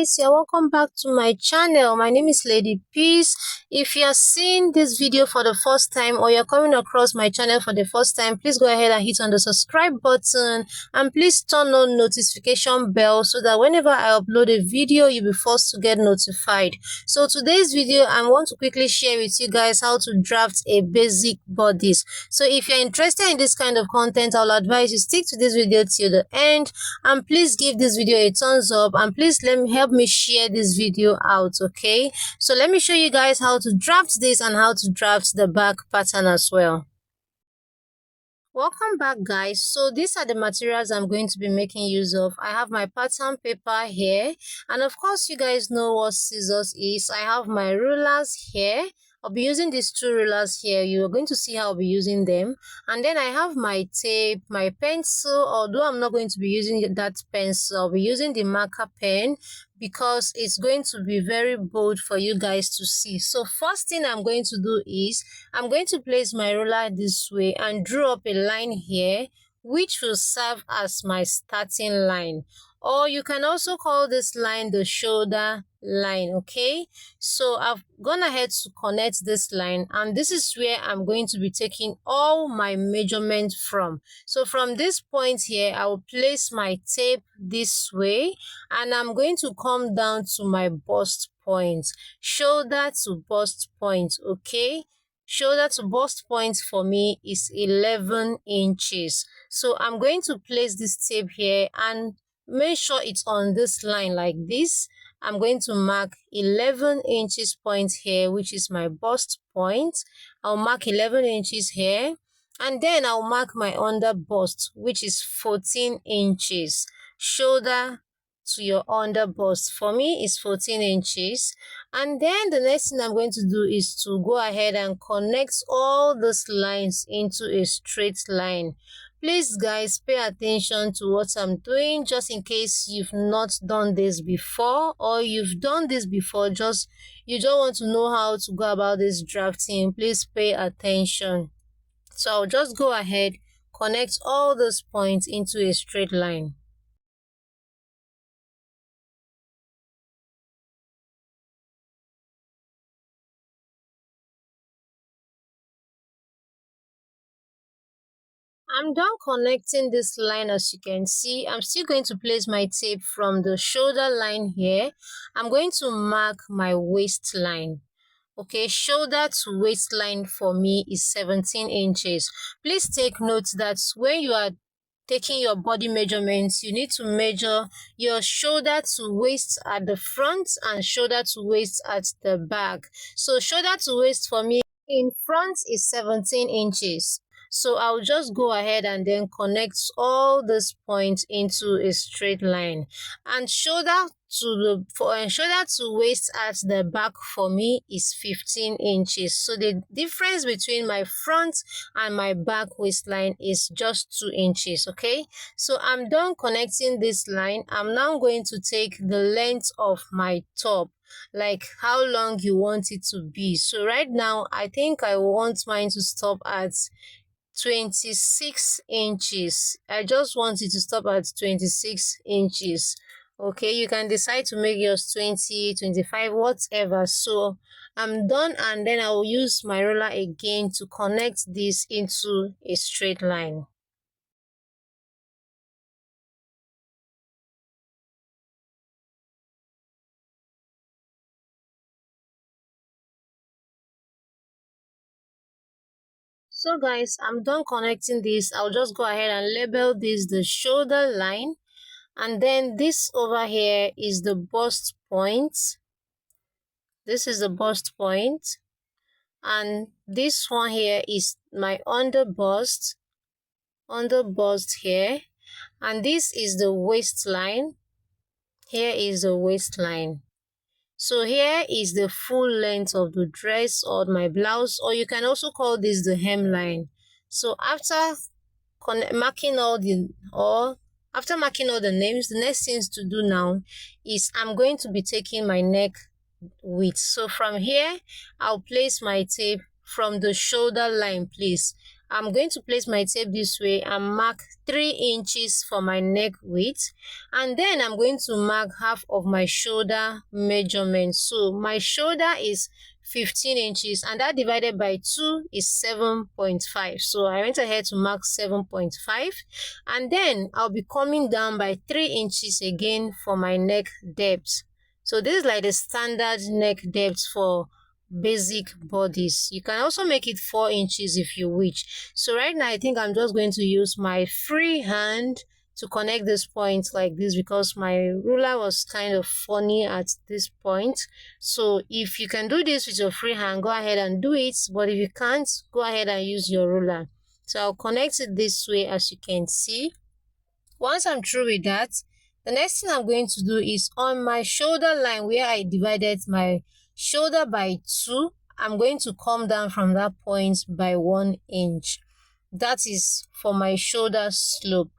guys, you're welcome back to my channel. My name is Lady Peace. If you're seeing this video for the first time or you're coming across my channel for the first time, please go ahead and hit on the subscribe button and please turn on notification bell so that whenever I upload a video, you'll be first to get notified. So today's video, I want to quickly share with you guys how to draft a basic bodice. So if you're interested in this kind of content, I'll advise you stick to this video till the end, and please give this video a thumbs up, and please help me share this video out. Okay, so let me show you guys how to draft this and how to draft the back pattern as well. Welcome back, guys. So these are the materials I'm going to be making use of. I have my pattern paper here, and of course you guys know what scissors is. I have my rulers here. I'll be using these two rulers here. You're going to see how I'll be using them. And then I have my tape, my pencil, although I'm not going to be using that pencil. I'll be using the marker pen because it's going to be very bold for you guys to see. So first thing I'm going to do is I'm going to place my ruler this way and draw up a line here, which will serve as my starting line. Or you can also call this line the shoulder line. Okay, so I've gone ahead to connect this line, and this is where I'm going to be taking all my measurements from. So from this point here, I will place my tape this way, and I'm going to come down to my bust point, shoulder to bust point. Okay, shoulder to bust point for me is 11 inches. So I'm going to place this tape here and make sure it's on this line like this. I'm going to mark 11 inches point here, which is my bust point. I'll mark 11 inches here, and then I'll mark my under bust, which is 14 inches. Shoulder to your under bust for me is 14 inches. And then the next thing I'm going to do is to go ahead and connect all those lines into a straight line. Please guys, pay attention to what I'm doing, just in case you've not done this before, or you've done this before, just you don't want to know how to go about this drafting. Please pay attention. So I'll just go ahead, connect all those points into a straight line. I'm done connecting this line. As you can see, I'm still going to place my tape from the shoulder line here. I'm going to mark my waistline. Okay, shoulder to waistline for me is 17 inches. Please take note that when you are taking your body measurements, you need to measure your shoulder to waist at the front and shoulder to waist at the back. So shoulder to waist for me in front is 17 inches. So I'll just go ahead and then connect all these points into a straight line. And shoulder to waist at the back for me is 15 inches. So the difference between my front and my back waistline is just 2 inches. Okay, so I'm done connecting this line. I'm now going to take the length of my top, like how long you want it to be. So right now I think I want mine to stop at 26 inches. I just want it to stop at 26 inches. Okay, you can decide to make yours 20, 25, whatever. So I'm done, and then I will use my ruler again to connect this into a straight line. So guys, I'm done connecting this. I'll just go ahead and label this the shoulder line, and then this over here is the bust point. This is the bust point, and this one here is my under bust here, and this is the waistline. Here is the waistline. So here is the full length of the dress or my blouse, or you can also call this the hemline. So after marking all the names, the next things to do now is I'm going to be taking my neck width. So from here, I'll place my tape from the shoulder line, please. I'm going to place my tape this way and mark 3 inches for my neck width, and then I'm going to mark half of my shoulder measurement. So my shoulder is 15 inches and that divided by 2 is 7.5. So I went ahead to mark 7.5, and then I'll be coming down by 3 inches again for my neck depth. So this is like the standard neck depth for basic bodies. You can also make it 4 inches if you wish. So right now I think I'm just going to use my free hand to connect this point like this, because my ruler was kind of funny at this point. So if you can do this with your free hand, go ahead and do it, but if you can't, go ahead and use your ruler. So I'll connect it this way, as you can see. Once I'm through with that, the next thing I'm going to do is on my shoulder line where I divided my shoulder by 2, I'm going to come down from that point by 1 inch. That is for my shoulder slope.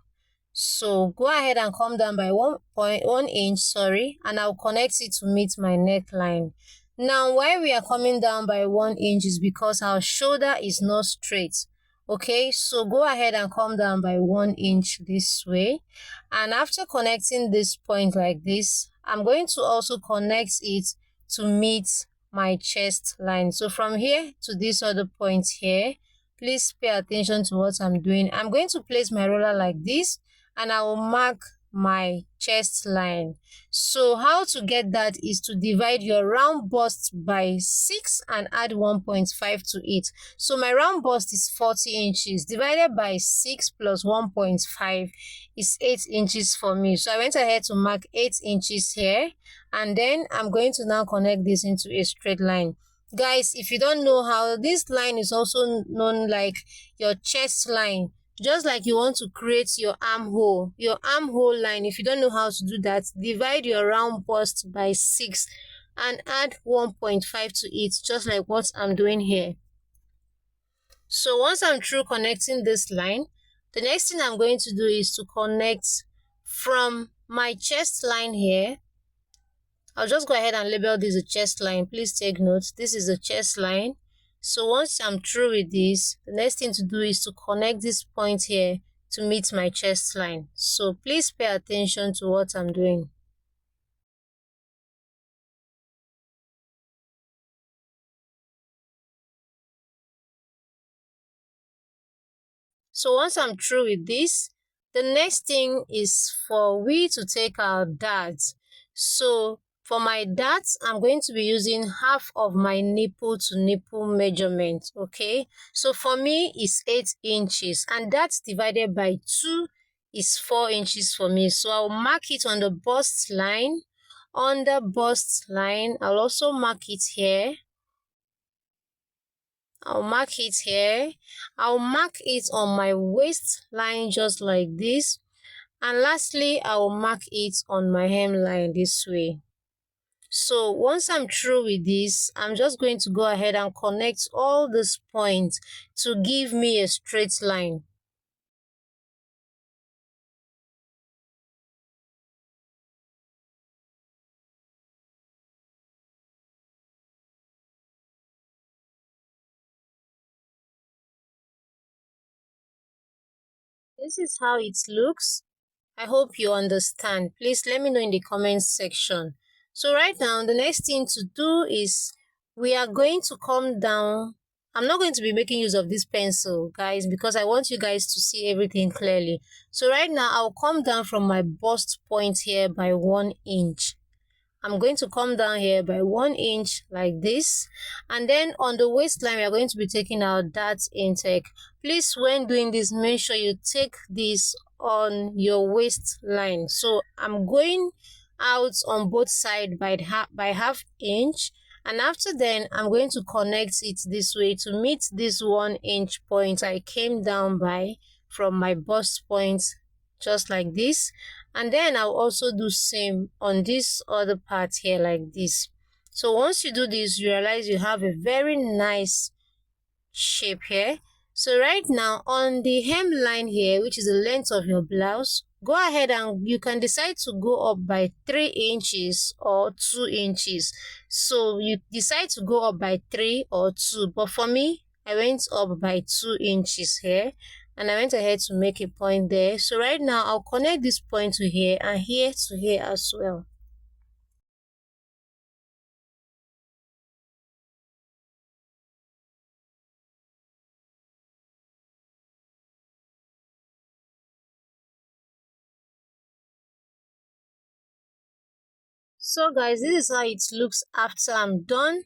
So go ahead and come down by 1 inch, and I'll connect it to meet my neckline. Now, why we are coming down by 1 inch is because our shoulder is not straight. Okay, so go ahead and come down by 1 inch this way. And after connecting this point like this, I'm going to also connect it to meet my chest line. So from here to this other point here, please pay attention to what I'm doing. I'm going to place my ruler like this, and I will mark my chest line. So how to get that is to divide your round bust by 6 and add 1.5 to it. So my round bust is 40 inches divided by 6 plus 1.5 is 8 inches for me. So I went ahead to mark 8 inches here, and then I'm going to now connect this into a straight line. Guys, if you don't know how, this line is also known like your chest line. Just like you want to create your armhole line, if you don't know how to do that, divide your round bust by 6 and add 1.5 to it, just like what I'm doing here. So once I'm through connecting this line, the next thing I'm going to do is to connect from my chest line here. I'll just go ahead and label this a chest line. Please take note, this is a chest line. So once I'm through with this, the next thing to do is to connect this point here to meet my chest line. So please pay attention to what I'm doing. So once I'm through with this, the next thing is for we to take our darts. So for my darts, I'm going to be using half of my nipple to nipple measurement, okay? So for me, it's 8 inches, and that's divided by 2 is 4 inches for me. So I'll mark it on the bust line. On the bust line, I'll also mark it here. I'll mark it here. I'll mark it on my waistline just like this. And lastly, I will mark it on my hemline this way. So once I'm through with this, I'm just going to go ahead and connect all these points to give me a straight line. This is how it looks. I hope you understand. Please let me know in the comments section. So right now, the next thing to do is we are going to come down. I'm not going to be making use of this pencil, guys, because I want you guys to see everything clearly. So right now, I'll come down from my bust point here by 1 inch. I'm going to come down here by 1 inch like this, and then on the waistline we are going to be taking our dart intake. Please, when doing this, make sure you take this on your waistline. So I'm going out on both sides by half inch, and after then I'm going to connect it this way to meet this 1 inch point I came down by from my bust point, just like this. And then I'll also do same on this other part here like this. So once you do this, you realize you have a very nice shape here. So right now on the hemline here, which is the length of your blouse, go ahead and you can decide to go up by 3 inches or 2 inches. So you decide to go up by 3 or 2, but for me, I went up by 2 inches here, and I went ahead to make a point there. So right now I'll connect this point to here and here to here as well. So guys, this is how it looks after I'm done,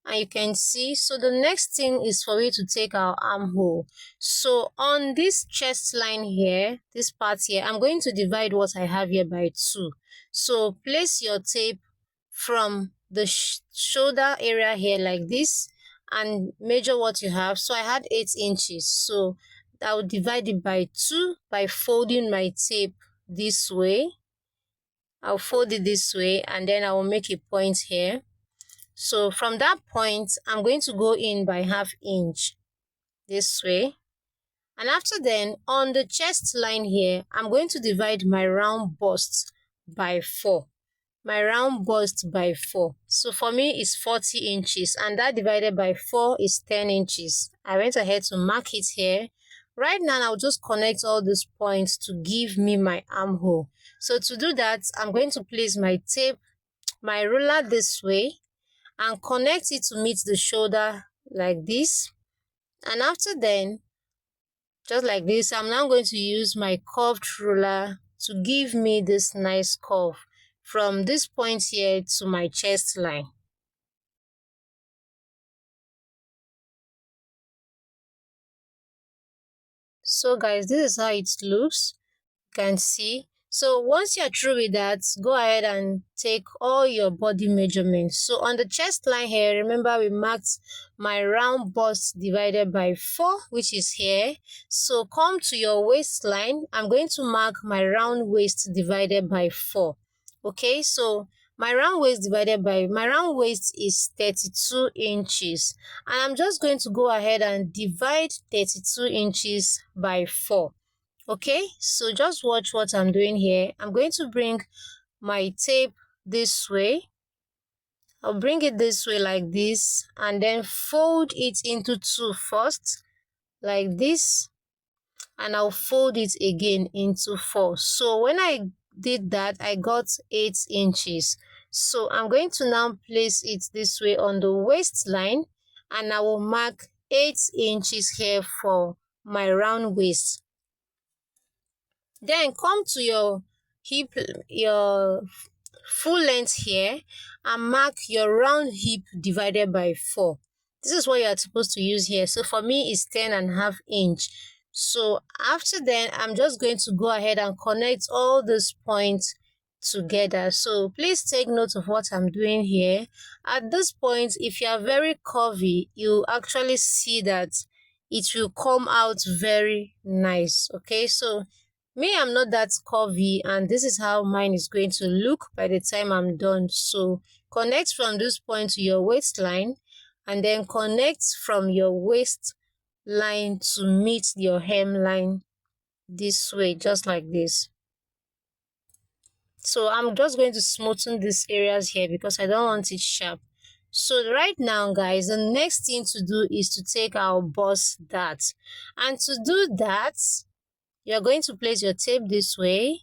and you can see. So the next thing is for you to take our armhole. So on this chest line here, this part here, I'm going to divide what I have here by 2. So place your tape from the shoulder area here like this and measure what you have. So I had 8 inches, so I will divide it by 2 by folding my tape this way. I'll fold it this way, and then I will make a point here. So from that point, I'm going to go in by 1/2 inch this way. And after then, on the chest line here, I'm going to divide my round bust by 4. My round bust by 4. So for me, it's 40 inches, and that divided by 4 is 10 inches. I went ahead to mark it here. Right now, I'll just connect all these points to give me my armhole. So to do that, I'm going to place my tape, my ruler this way, and connect it to meet the shoulder like this. And after then, just like this, I'm now going to use my curved ruler to give me this nice curve from this point here to my chest line. So guys, this is how it looks. You can see. So once you're through with that, go ahead and take all your body measurements. So on the chest line here, remember we marked my round bust divided by 4, which is here. So come to your waistline. I'm going to mark my round waist divided by 4. Okay, so my round waist is 32 inches, and I'm just going to go ahead and divide 32 inches by 4. Okay, so just watch what I'm doing here. I'm going to bring my tape this way. I'll bring it this way like this, and then fold it into 2 first, like this, and I'll fold it again into 4. So when I did that, I got 8 inches. So I'm going to now place it this way on the waistline, and I will mark 8 inches here for my round waist. Then come to your hip, your full length here, and mark your round hip divided by 4. This is what you are supposed to use here. So for me, it's 10.5 inch. So after then, I'm just going to go ahead and connect all these points together. So please take note of what I'm doing here. At this point, if you are very curvy, you actually see that it will come out very nice. Okay, so me, I'm not that curvy, and this is how mine is going to look by the time I'm done. So connect from this point to your waistline, and then connect from your waistline to meet your hemline this way, just like this. So I'm just going to smoothen these areas here because I don't want it sharp. So right now, guys, the next thing to do is to take our bust dart. And to do that, you're going to place your tape this way.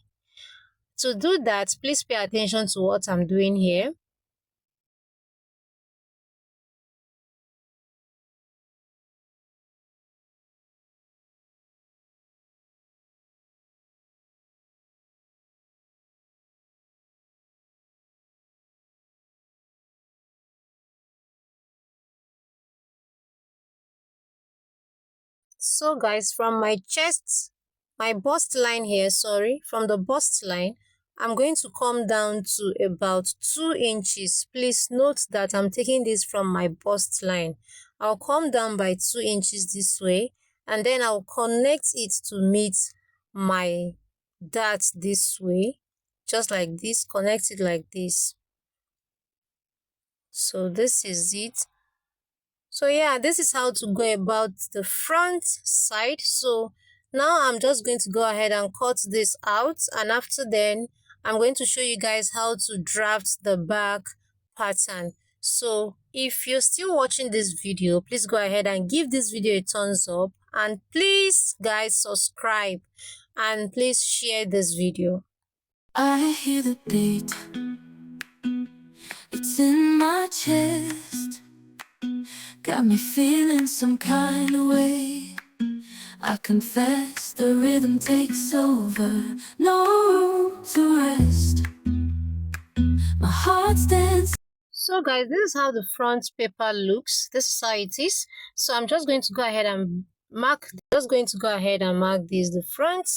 To do that, please pay attention to what I'm doing here. So guys, from my bust line here, from the bust line, I'm going to come down to about 2 inches. Please note that I'm taking this from my bust line. I'll come down by 2 inches this way, and then I'll connect it to meet my dart this way, just like this. Connect it like this. So this is it. So yeah, this is how to go about the front side. So now I'm just going to go ahead and cut this out, and after then I'm going to show you guys how to draft the back pattern. So If you're still watching this video, please go ahead and give this video a thumbs up, and please guys subscribe, and please share this video. I hear the beat, it's in my chest, got me feeling some kind of way. I confess the rhythm takes over, no room to rest. My heart stands. So guys, this is how the front paper looks. This is how it is. So I'm just going to go ahead and mark this, the front,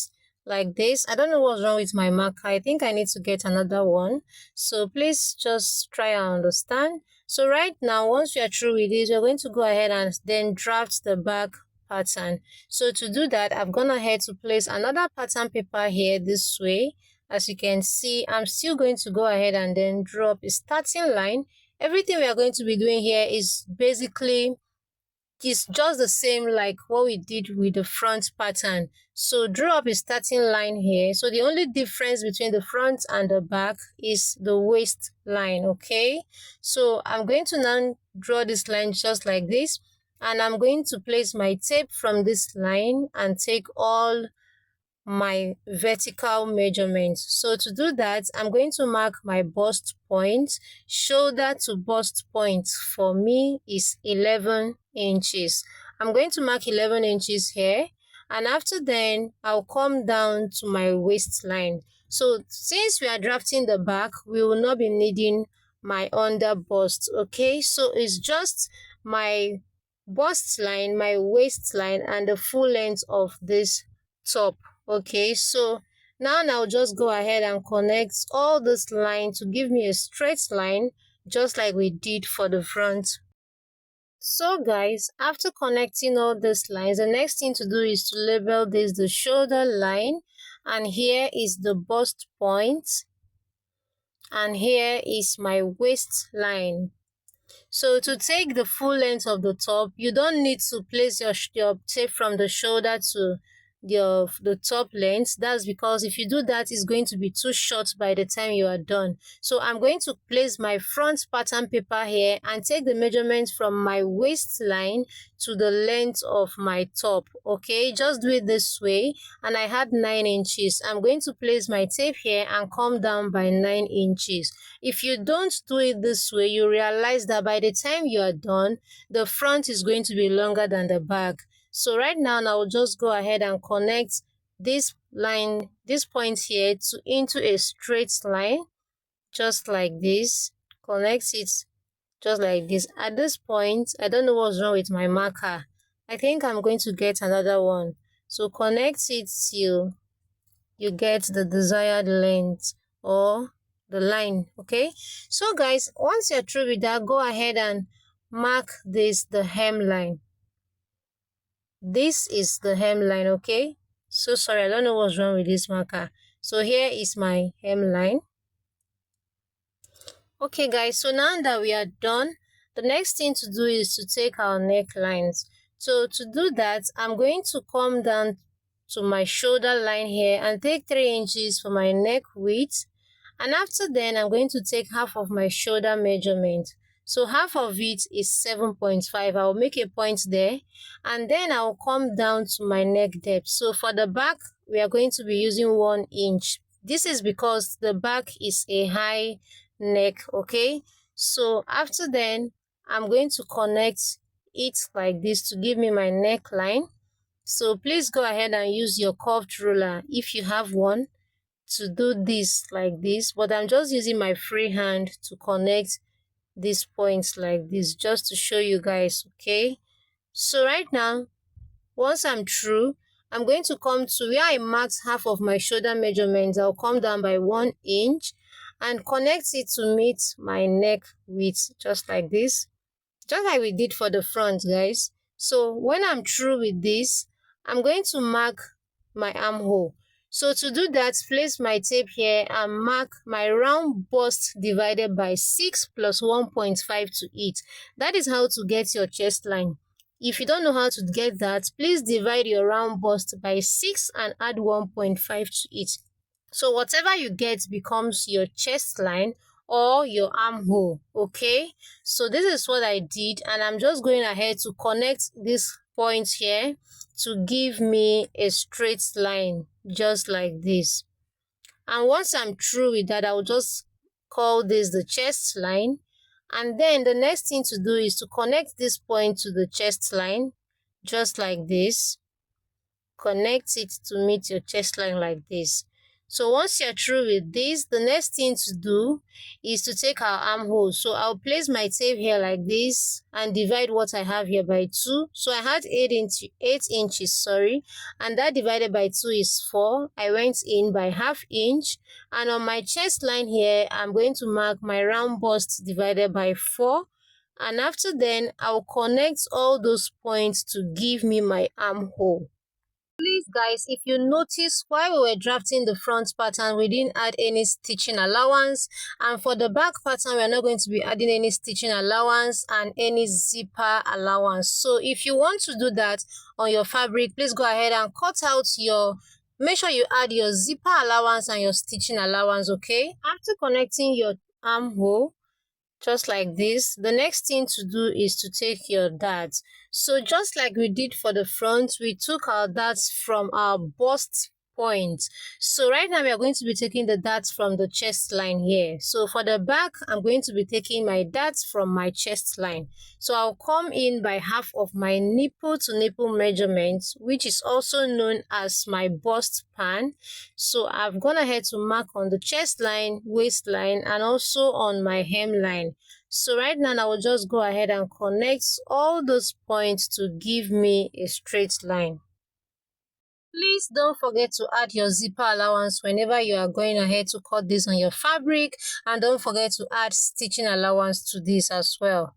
like this. I don't know what's wrong with my marker. I think I need to get another one. So please just try and understand. So right now, once we are through with this, we're going to go ahead and then draft the back pattern. So to do that, I've gone ahead to place another pattern paper here this way. As you can see, I'm still going to go ahead and then draw up a starting line. Everything we are going to be doing here is basically just the same like what we did with the front pattern. So draw up a starting line here. So the only difference between the front and the back is the waist line, okay? So I'm going to now draw this line just like this, and I'm going to place my tape from this line and take all my vertical measurements. So to do that, I'm going to mark my bust point. Shoulder to bust point for me is 11 inches. I'm going to mark 11 inches here, and after then I'll come down to my waistline. So since we are drafting the back, we will not be needing my under bust, okay? So it's just my bust line, my waistline, and the full length of this top. Okay, so now I'll just go ahead and connect all this line to give me a straight line, just like we did for the front. So guys, after connecting all these lines, the next thing to do is to label this the shoulder line, and here is the bust point, and here is my waist line. So to take the full length of the top, you don't need to place your tape from the shoulder to the top length. That's because if you do that, it's going to be too short by the time you are done. So I'm going to place my front pattern paper here and take the measurement from my waistline to the length of my top. Okay, just do it this way, and I had 9 inches. I'm going to place my tape here and come down by 9 inches. If you don't do it this way, you realize that by the time you are done, the front is going to be longer than the back. So right now, I'll just go ahead and connect this line, this point here into a straight line, just like this. Connect it just like this. At this point, I don't know what's wrong with my marker. I think I'm going to get another one. So connect it till you get the desired length or the line, okay? So guys, once you're through with that, go ahead and mark this, the hemline. This is the hemline, okay? So sorry, I don't know what's wrong with this marker. So here is my hemline. Okay guys, so now that we are done, the next thing to do is to take our necklines. So to do that, I'm going to come down to my shoulder line here and take 3 inches for my neck width. And after then, I'm going to take half of my shoulder measurement. So half of it is 7.5. I'll make a point there, and then I'll come down to my neck depth. So for the back, we are going to be using 1 inch. This is because the back is a high neck, okay? So after then, I'm going to connect it like this to give me my neckline. So please go ahead and use your curved ruler if you have one to do this like this, but I'm just using my free hand to connect these points like this, just to show you guys, okay? So right now, once I'm through, I'm going to come to where I marked half of my shoulder measurements. I'll come down by 1 inch and connect it to meet my neck width, just like this, just like we did for the front, guys. So when I'm through with this, I'm going to mark my armhole. So to do that, place my tape here and mark my round bust divided by 6 plus 1.5 to it. That is how to get your chest line. If you don't know how to get that, please divide your round bust by 6 and add 1.5 to it. So whatever you get becomes your chest line, or your armhole. Okay, so this is what I did, and I'm just going ahead to connect this point here to give me a straight line, just like this. And once I'm through with that, I'll just call this the chest line. And then the next thing to do is to connect this point to the chest line, just like this. Connect it to meet your chest line like this. So once you're through with this, the next thing to do is to take our armhole. So I'll place my tape here like this and divide what I have here by 2. So I had 8 inches, sorry, and that divided by 2 is 4. I went in by ½ inch, and on my chest line here, I'm going to mark my round bust divided by 4. And after then, I'll connect all those points to give me my armhole. Please guys, if you notice while we were drafting the front pattern, we didn't add any stitching allowance, and for the back pattern we are not going to be adding any stitching allowance and any zipper allowance. So if you want to do that on your fabric, please go ahead and cut out your, make sure you add your zipper allowance and your stitching allowance. Okay, after connecting your armhole just like this, the next thing to do is to take your darts. So just like we did for the front, we took our darts from our bust point. So right now we are going to be taking the darts from the chest line here. So for the back, I'm going to be taking my darts from my chest line. So I'll come in by half of my nipple to nipple measurement, which is also known as my bust pan. So I've gone ahead to mark on the chest line, waistline, and also on my hemline. So right now I will just go ahead and connect all those points to give me a straight line. Please don't forget to add your zipper allowance whenever you are going ahead to cut this on your fabric, and don't forget to add stitching allowance to this as well.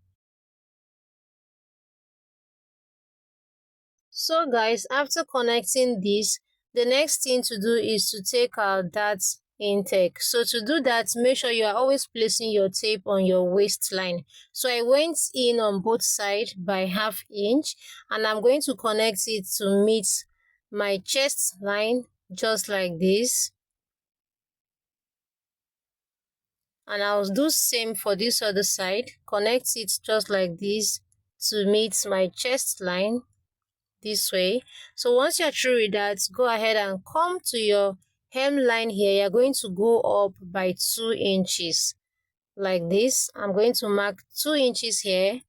So guys, after connecting this, the next thing to do is to take our darts intake. So to do that, make sure you are always placing your tape on your waistline. So I went in on both sides by ½ inch, and I'm going to connect it to meet my chest line just like this. And I'll do same for this other side. Connect it just like this to meet my chest line this way. So once you're through with that, go ahead and come to your hemline here. You're going to go up by 2 inches like this. I'm going to mark 2 inches here,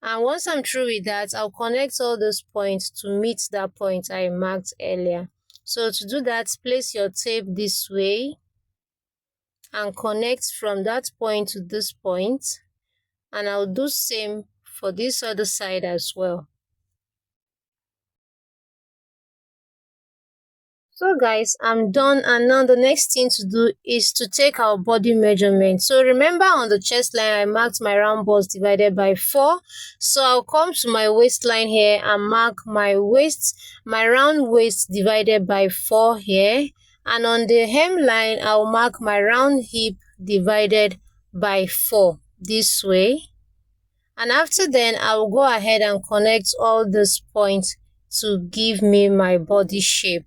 and once I'm through with that, I'll connect all those points to meet that point I marked earlier. So to do that, place your tape this way and connect from that point to this point, and I'll do same for this other side as well. So guys, I'm done, and now the next thing to do is to take our body measurement. So remember on the chest line I marked my round bust divided by 4. So I'll come to my waistline here and mark my waist, my round waist divided by 4 here. And on the hemline I'll mark my round hip divided by 4 this way. And after then I'll go ahead and connect all these points to give me my body shape.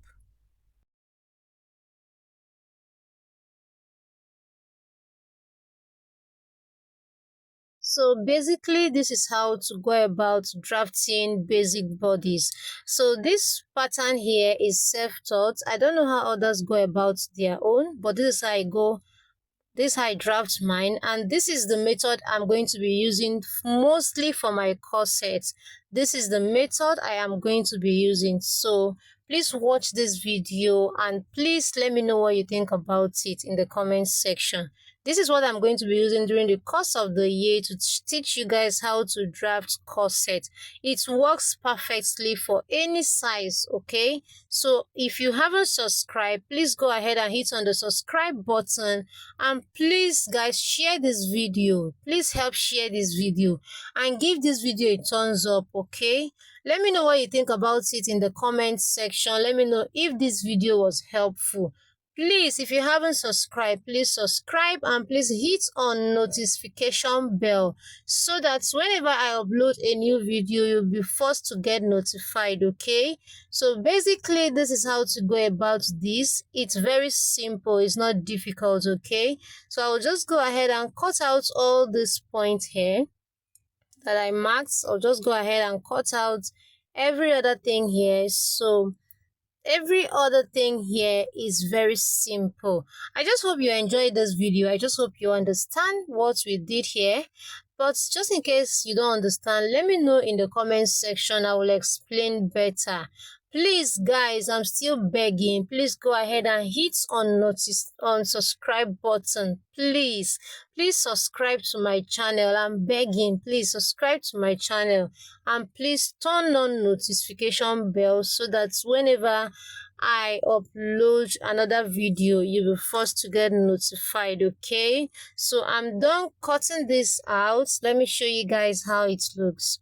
So basically this is how to go about drafting basic bodies. So this pattern here is self-taught. I don't know how others go about their own, but this is how I go. This is how I draft mine, and this is the method I'm going to be using mostly for my corsets. This is the method I am going to be using. So please watch this video and please let me know what you think about it in the comment section. This is what I'm going to be using during the course of the year to teach you guys how to draft corset. It works perfectly for any size, okay? So if you haven't subscribed, please go ahead and hit on the subscribe button, and please guys share this video. Please help share this video and give this video a thumbs up, okay? Let me know what you think about it in the comment section. Let me know if this video was helpful. Please, if you haven't subscribed, please subscribe and please hit on notification bell so that whenever I upload a new video, you'll be first to get notified, okay? So basically, this is how to go about this. It's very simple. It's not difficult, okay? So I'll just go ahead and cut out all these points here that I marked. I'll just go ahead and cut out every other thing here. So every other thing here is very simple. I just hope you enjoyed this video. I just hope you understand what we did here. But just in case you don't understand, let me know in the comment section. I will explain better. Please guys, I'm still begging, please go ahead and hit on subscribe button. Please subscribe to my channel. I'm begging, please subscribe to my channel and please turn on notification bell so that whenever I upload another video, you'll be first to get notified, okay? So I'm done cutting this out. Let me show you guys how it looks.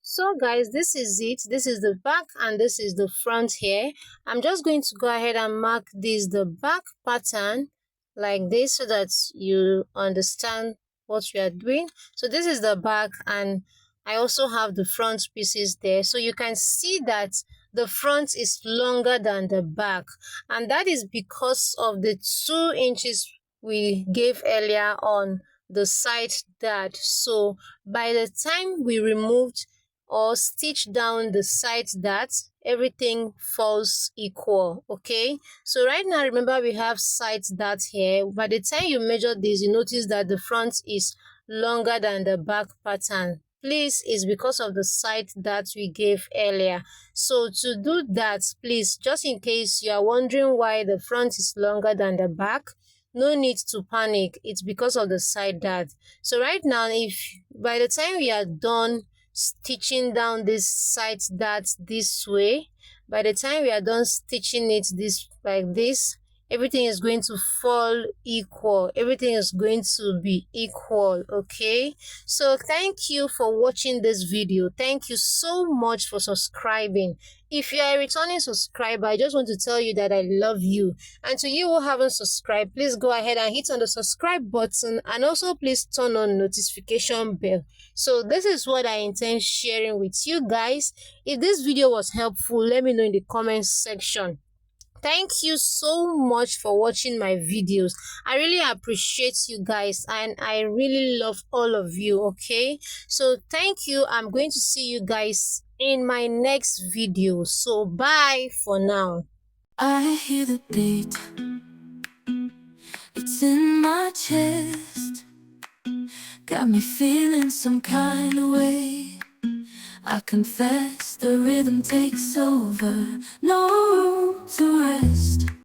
So guys, this is it. This is the back and this is the front here. I'm just going to go ahead and mark this the back pattern like this so that you understand what we are doing. So this is the back and I also have the front pieces there. So you can see that the front is longer than the back, and that is because of the 2 inches we gave earlier on the side dart. So by the time we removed or stitch down the side dart, everything falls equal, okay? So right now, remember we have side dart here. By the time you measure this, you notice that the front is longer than the back pattern. Please, it's because of the side that we gave earlier. So to do that, please, just in case you are wondering why the front is longer than the back, no need to panic. It's because of the side dart. So right now, if by the time we are done stitching down this side dart this way, by the time we are done stitching it this like this, everything is going to fall equal. Everything is going to be equal, okay? So thank you for watching this video. Thank you so much for subscribing. If you are a returning subscriber, I just want to tell you that I love you. And to you who haven't subscribed, please go ahead and hit on the subscribe button and also please turn on notification bell. So this is what I intend sharing with you guys. If this video was helpful, let me know in the comment section. Thank you so much for watching my videos. I really appreciate you guys and I really love all of you, okay? So thank you. I'm going to see you guys in my next video. So bye for now. I hear the beat, it's in my chest, got me feeling some kind of way. I confess the rhythm takes over, no room to rest.